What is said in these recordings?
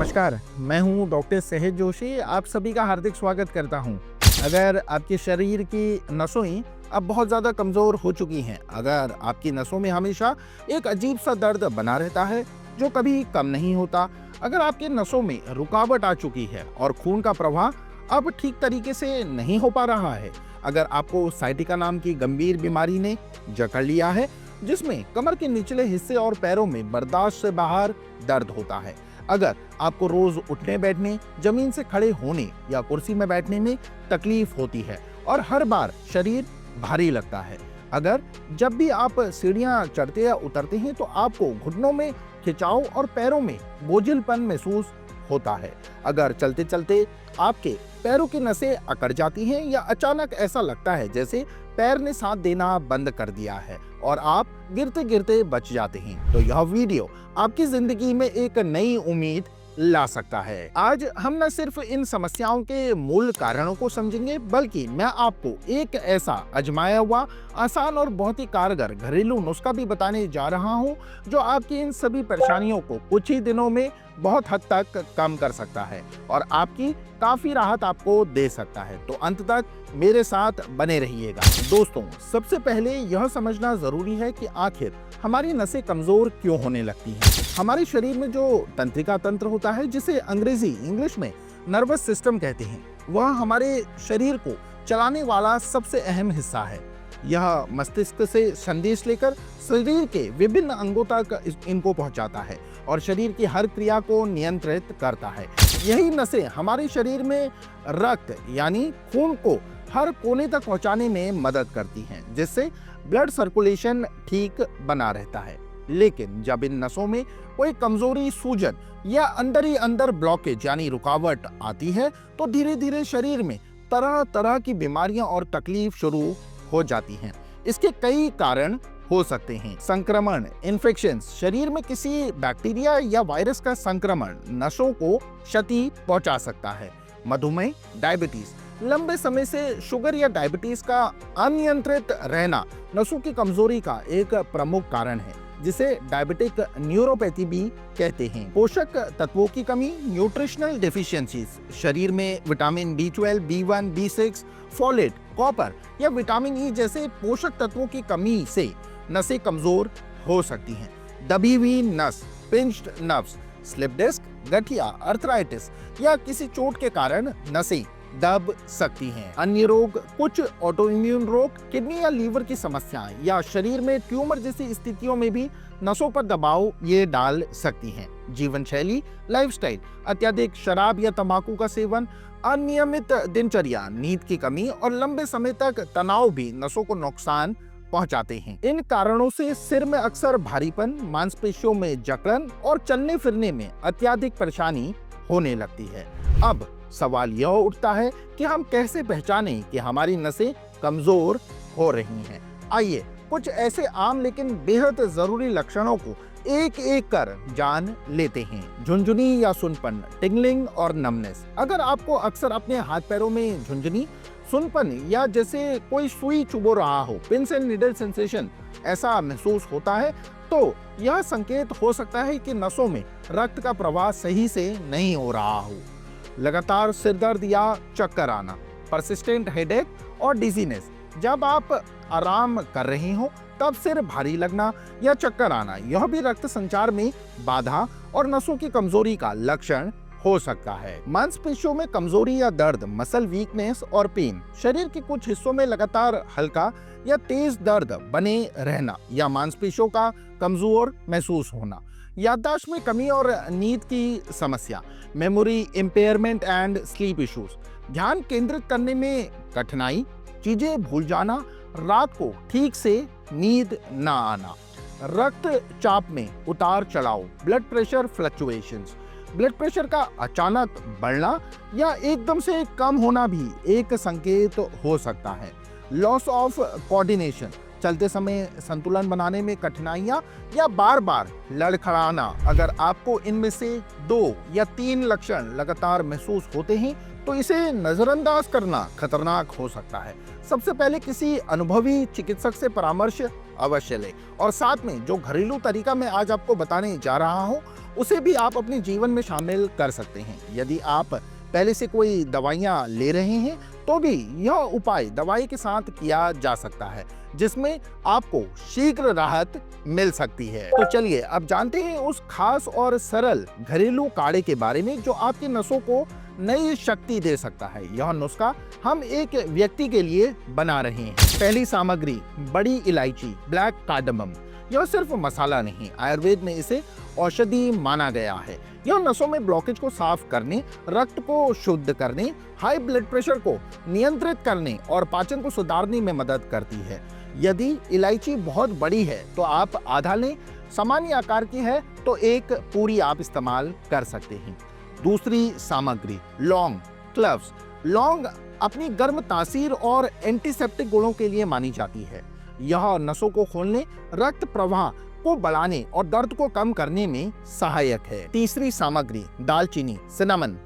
नमस्कार, मैं हूं डॉक्टर सहज जोशी। आप सभी का हार्दिक स्वागत करता हूं। अगर आपके शरीर की नसों अब बहुत ज़्यादा कमज़ोर हो चुकी हैं, अगर आपकी नसों में हमेशा एक अजीब सा दर्द बना रहता है जो कभी कम नहीं होता, अगर आपकी नसों में रुकावट आ चुकी है और खून का प्रवाह अब ठीक तरीके से नहीं हो पा रहा है, अगर आपको साइटिका नाम की गंभीर बीमारी ने जकड़ लिया है जिसमें कमर के निचले हिस्से और पैरों में बर्दाश्त से बाहर दर्द होता है, अगर आपको रोज उठने बैठने, जमीन से खड़े होने या कुर्सी में बैठने में तकलीफ होती है और हर बार शरीर भारी लगता है, अगर जब भी आप सीढ़ियां चढ़ते या उतरते हैं तो आपको घुटनों में खिंचाव और पैरों में बोझिलपन महसूस होता है, अगर चलते चलते आपके पैरों की नसें अकड़ जाती हैं या अचानक ऐसा लगता है जैसे पैर ने साथ देना बंद कर दिया है और आप गिरते गिरते बच जाते हैं, तो यह वीडियो आपकी जिंदगी में एक नई उम्मीद ला सकता है। आज हम न सिर्फ इन समस्याओं के मूल कारणों को समझेंगे, बल्कि मैं आपको एक ऐसा आजमाया हुआ आसान और बहुत ही कारगर घरेलू नुस्खा भी बताने जा रहा हूं जो आपकी इन सभी परेशानियों को कुछ ही दिनों में बहुत हद तक कम कर सकता है और आपकी काफी राहत आपको दे सकता है। तो अंत तक मेरे साथ बने रहिएगा। दोस्तों, सबसे पहले यह समझना जरूरी है कि आखिर हमारी नसें कमजोर क्यों होने लगती हैं। हमारे शरीर में जो तंत्रिका तंत्र होता है, जिसे इंग्लिश में नर्वस सिस्टम कहते हैं, वह हमारे शरीर को चलाने वाला सबसे अहम हिस्सा है। यह मस्तिष्क से संदेश लेकर शरीर के विभिन्न अंगों तक इनको पहुंचाता है और शरीर की हर क्रिया को नियंत्रित करता है। यही नसें हमारे शरीर में रक्त यानी खून को हर कोने तक पहुंचाने में मदद करती हैं, जिससे ब्लड सर्कुलेशन ठीक बना रहता है। लेकिन जब इन नसों में कोई कमजोरी, सूजन या अंदर ही अंदर ब्लॉकेज यानी रुकावट आती है तो धीरे धीरे शरीर में तरह तरह की बीमारियां और तकलीफ शुरू हो जाती हैं। इसके कई कारण हो सकते हैं। संक्रमण, इन्फेक्शन, शरीर में किसी बैक्टीरिया या वायरस का संक्रमण नसों को क्षति पहुंचा सकता है। मधुमेह, डायबिटीज, लंबे समय से शुगर या डायबिटीज का अनियंत्रित रहना नसों की कमजोरी का एक प्रमुख कारण है, जिसे डायबिटिक न्यूरोपैथी भी कहते हैं। पोषक तत्वों की कमी, न्यूट्रिशनल डेफिशिएंसीज, शरीर में vitamin B12, B1, B6, folate, copper या विटामिन ई जैसे पोषक तत्वों की कमी से नसें कमजोर हो सकती हैं। दबी हुई नस, पिंच्ड नर्व्स, स्लिप डिस्क, गठिया, अर्थराइटिस या किसी चोट के कारण नसें दब सकती हैं। अन्य रोग, कुछ ऑटोइम्यून रोग, किडनी या लीवर की समस्याएं या शरीर में ट्यूमर जैसी स्थितियों में भी नसों पर दबाव ये डाल सकती हैं। जीवन शैली, लाइफस्टाइल, अत्यधिक शराब या तंबाकू का सेवन, अनियमित दिनचर्या, नींद की कमी और लंबे समय तक तनाव भी नसों को नुकसान पहुंचाते हैं। इन कारणों से सिर में अक्सर भारीपन, मांसपेशियों में जकड़न और चलने फिरने में अत्यधिक परेशानी होने लगती है। अब सवाल यह उठता है कि हम कैसे पहचानें कि हमारी नसें कमजोर हो रही हैं। आइए कुछ ऐसे आम लेकिन बेहद जरूरी लक्षणों को एक एक कर जान लेते हैं। झुंझुनी या सुनपन, टिंगलिंग और नमनेस। अगर आपको अक्सर अपने हाथ पैरों में झुंझुनी, सुनपन या जैसे कोई सुई चुभो रहा हो, पिंस एंड नीडल सेंसेशन ऐसा महसूस होता है, तो यह संकेत हो सकता है कि नसों में रक्त का प्रवाह सही से नहीं हो रहा हो। लगातार सिरदर्द या चक्कर आना, परसिस्टेंट हेडेक और डिजीनेस, जब आप आराम कर रहे हो तब सिर भारी लगना या चक्कर आना, यह भी रक्त संचार में बाधा और नसों की कमजोरी का लक्षण हो सकता है। मांसपेशियों में कमजोरी या दर्द, मसल वीकनेस और पेन, शरीर के कुछ हिस्सों में लगातार हल्का या तेज दर्द बने रहना या मांसपेशियों का कमजोर महसूस होना, याददाश्त में कमी और नींद की समस्या, memory impairment and sleep issues, ध्यान केंद्रित करने में कठिनाई, चीजें भूल जाना, रात को ठीक से नींद न आना, रक्तचाप में उतार चढ़ाव, blood pressure fluctuations, blood pressure का अचानक बढ़ना या एकदम से कम होना भी एक संकेत हो सकता है। लॉस ऑफ कोऑर्डिनेशन, चलते समय संतुलन बनाने में कठिनाइयां या बार बार लड़खड़ाना। अगर आपको इनमें से 2 या 3 लक्षण लगातार महसूस होते हैं तो इसे नजरअंदाज करना खतरनाक हो सकता है। सबसे पहले किसी अनुभवी चिकित्सक से परामर्श अवश्य लें और साथ में जो घरेलू तरीका मैं आज आपको बताने जा रहा हूं उसे भी आप अपने जीवन में शामिल कर सकते हैं। यदि आप पहले से कोई दवाइयां ले रहे हैं तो भी यह उपाय दवाई के साथ किया जा सकता है, जिसमें आपको शीघ्र राहत मिल सकती है। तो चलिए अब जानते हैं उस खास और सरल घरेलू काढ़े के बारे में जो आपकी नसों को नई शक्ति दे सकता है। यह नुस्खा हम एक व्यक्ति के लिए बना रहे हैं। पहली सामग्री बड़ी इलायची ब्लैक कार्डमम। यह सिर्फ मसाला नहीं, आयुर्वेद में इसे औषधि माना गया है। यह नसों में ब्लॉकेज को साफ करने, रक्त को शुद्ध करने, हाई ब्लड प्रेशर को नियंत्रित करने और पाचन को सुधारने में मदद करती है। यदि इलायची बहुत बड़ी है तो आप आधा लें, सामान्य आकार की है तो एक पूरी आप इस्तेमाल कर सकते हैं। दूसरी सामग्री लौंग क्लव्स। लौंग अपनी गर्म तासीर और एंटीसेप्टिक गुणों के लिए मानी जाती है। यह नसों को खोलने, रक्त प्रवाह को बढ़ाने और दर्द को कम करने में सहायक है। तीसरी सामग्री दालचीनी सिनेमन।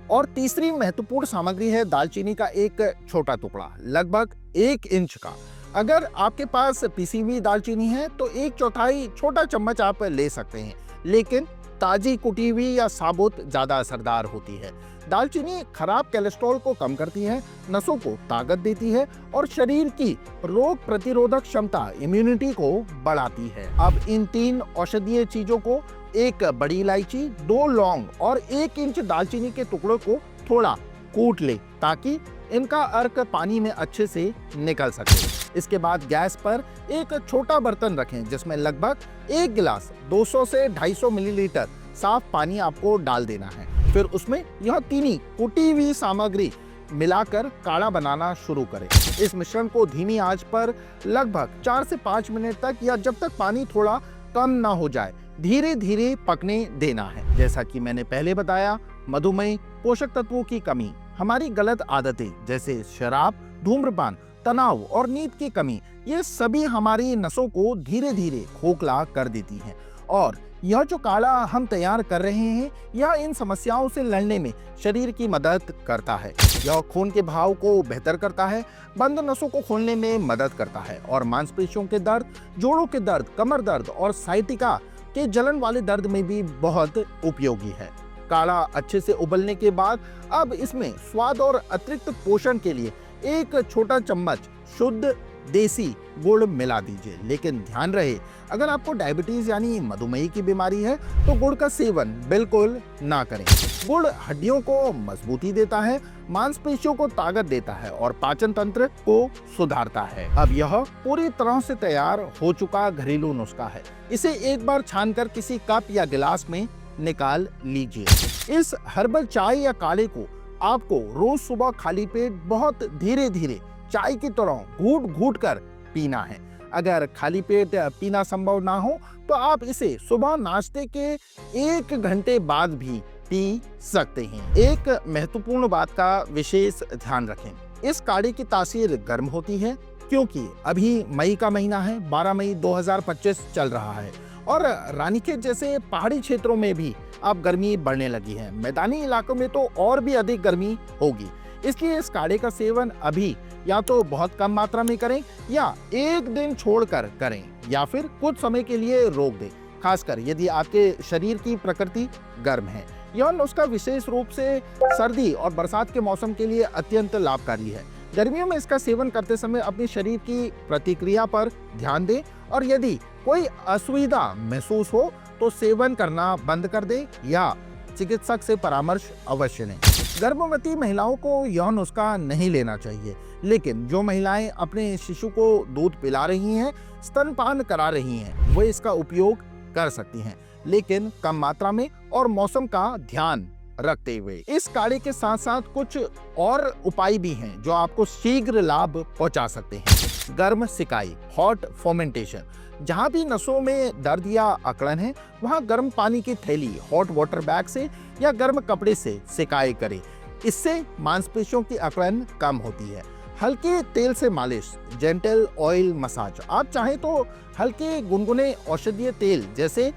और तीसरी महत्वपूर्ण सामग्री है दालचीनी का एक छोटा टुकड़ा लगभग 1 इंच का। अगर आपके पास पिसी हुई दालचीनी है तो 1/4 छोटा चम्मच आप ले सकते हैं, लेकिन ताजी कुटी हुई या साबुत ज्यादा असरदार होती है। दालचीनी खराब कोलेस्ट्रॉल को कम करती है, नसों को ताकत देती है और शरीर की रोग प्रतिरोधक क्षमता इम्यूनिटी को बढ़ाती है। अब इन 3 औषधीय चीजों को, एक बड़ी इलायची, 2 लौंग और 1 इंच दालचीनी के टुकड़ों को थोड़ा कूट ले ताकि इनका अर्क पानी में अच्छे से निकल सके। इसके बाद गैस पर एक छोटा बर्तन रखें जिसमें लगभग 1 गिलास 200 से 250 मिलीलीटर साफ पानी आपको डाल देना है। फिर उसमें यह तीनी कुटी हुई सामग्री मिलाकर काढ़ा बनाना शुरू करें। इस मिश्रण को धीमी आंच पर लगभग 4 से 5 मिनट तक या जब तक पानी थोड़ा कम ना हो जाए धीरे धीरे पकने देना है। जैसा कि मैंने पहले बताया, मधुमेह, पोषक तत्वों की कमी, हमारी गलत आदतें जैसे शराब, धूम्रपान, तनाव और नींद की कमी, ये सभी हमारी नसों को धीरे धीरे खोखला कर देती हैं। और यह जो काढ़ा हम तैयार कर रहे हैं यह इन समस्याओं से लड़ने में शरीर की मदद करता है। यह खून के बहाव को बेहतर करता है, बंद नसों को खोलने में मदद करता है और मांसपेशियों के दर्द, जोड़ों के दर्द, कमर दर्द और साइटिका के जलन वाले दर्द में भी बहुत उपयोगी है। काढ़ा अच्छे से उबलने के बाद अब इसमें स्वाद और अतिरिक्त पोषण के लिए 1 छोटा चम्मच शुद्ध देसी गुड़ मिला दीजिए। लेकिन ध्यान रहे, अगर आपको डायबिटीज यानी मधुमेह की बीमारी है तो गुड़ का सेवन बिल्कुल ना करें। गुड़ हड्डियों को मजबूती देता है, मांसपेशियों को ताकत देता है और पाचन तंत्र को सुधारता है। अब यह पूरी तरह से तैयार हो चुका घरेलू नुस्खा है। इसे एक बार छानकर किसी कप या गिलास में निकाल लीजिए। इस हर्बल चाय या काढ़े को आपको रोज सुबह खाली पेट बहुत धीरे धीरे चाय की तरह घूट घूट कर पीना है। अगर खाली पेट पीना संभव ना हो तो आप इसे सुबह नाश्ते के 1 घंटे बाद भी पी सकते हैं। एक महत्वपूर्ण बात का विशेष ध्यान रखें, इस काढ़े की तासीर गर्म होती है क्योंकि अभी मई का महीना है, 12 मई 2025 चल रहा है और रानीखेत जैसे पहाड़ी क्षेत्रों में भी अब गर्मी बढ़ने लगी है। मैदानी इलाकों में तो और भी अधिक गर्मी होगी, इसलिए इस काढ़े का सेवन अभी या तो बहुत कम मात्रा में करें या 1 दिन छोड़कर करें या फिर कुछ समय के लिए रोक दें, खासकर यदि आपके शरीर की प्रकृति गर्म है। यह नुस्खा विशेष रूप से सर्दी और बरसात के मौसम के लिए अत्यंत लाभकारी है। गर्मियों में इसका सेवन करते समय अपने शरीर की प्रतिक्रिया पर ध्यान दें और यदि कोई असुविधा महसूस हो तो सेवन करना बंद कर दें या चिकित्सक से परामर्श अवश्य लें। गर्भवती महिलाओं को यह नुस्खा नहीं लेना चाहिए, लेकिन जो महिलाएं अपने शिशु को दूध पिला रही हैं, स्तनपान करा रही हैं, वे इसका उपयोग कर सकती हैं, लेकिन कम मात्रा में और मौसम का ध्यान रखते हुए। इस काढ़े के साथ साथ कुछ और उपाय भी हैं जो आपको शीघ्र लाभ पहुंचा सकते हैं। गर्म सिकाई, हॉट फर्मेंटेशन। जहां भी नसों में दर्द या अकड़न है वहां गर्म पानी की थैली हॉट वाटर बैग से या गर्म कपड़े से सिकाई करें। इससे मांसपेशियों की अकड़न कम होती है। हल्के तेल से मालिश, जेंटल ऑयल मसाज। आप चाहें तो हल्के गुनगुने औषधीय तेल जैसे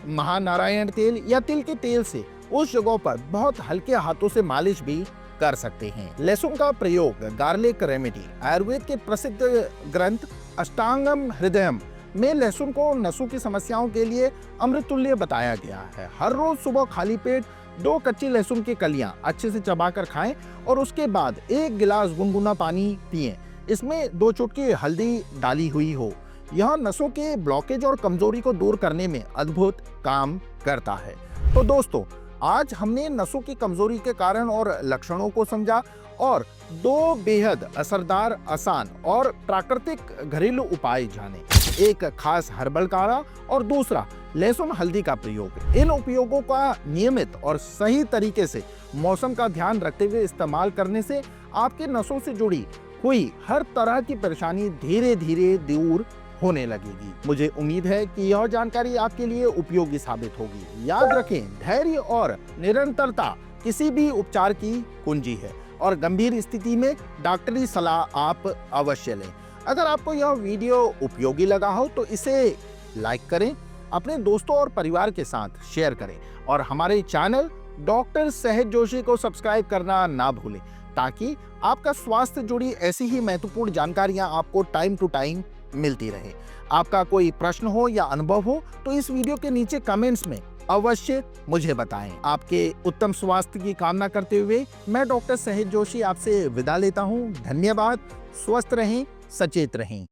महानारायण तेल या तिल के तेल से उस जगहों पर बहुत हल्के हाथों से मालिश भी कर सकते हैं। लहसुन का प्रयोग गार्लिक रेमेडी, आयुर्वेद के प्रसिद्ध ग्रंथ अष्टांगम हृदयम में लहसुन को नसों की समस्याओं के लिए अमृतुल्य बताया गया है। हर रोज सुबह खाली पेट 2 कच्ची लहसुन की कलियां अच्छे से चबाकर खाएं और उसके बाद 1 गिलास गुनगुना पानी पिएं। इसमें 2 चुटकी हल्दी डाली हुई हो। यह नसों के ब्लॉकेज और कमजोरी को दूर करने में अद्भुत काम करता है। तो दोस्तों, आज हमने नसों की कमजोरी के कारण और लक्षणों को समझा और 2 बेहद असरदार, आसान और प्राकृतिक घरेलू उपाय जाने। एक खास हर्बल काढ़ा और दूसरा लहसुन हल्दी का प्रयोग। इन उपयोगों का नियमित और सही तरीके से मौसम का ध्यान रखते हुए इस्तेमाल करने से आपके नसों से जुड़ी हुई हर तरह की परेशानी धीरे धीरे दूर होने लगेगी। मुझे उम्मीद है कि यह जानकारी आपके लिए उपयोगी साबित होगी। याद रखें, धैर्य और निरंतरता किसी भी उपचार की कुंजी है और गंभीर स्थिति में डॉक्टरी सलाह आप अवश्य लें। अगर आपको यह वीडियो उपयोगी लगा हो तो इसे लाइक करें, अपने दोस्तों और परिवार के साथ शेयर करें और हमारे चैनल डॉक्टर सहज जोशी को सब्सक्राइब करना ना भूलें, ताकि आपका स्वास्थ्य जुड़ी ऐसी ही महत्वपूर्ण जानकारियां आपको टाइम टू टाइम मिलती रहे। आपका कोई प्रश्न हो या अनुभव हो तो इस वीडियो के नीचे कमेंट्स में अवश्य मुझे बताएं। आपके उत्तम स्वास्थ्य की कामना करते हुए मैं डॉक्टर सहज जोशी आपसे विदा लेता हूं। धन्यवाद। स्वस्थ रहें, सचेत रहें।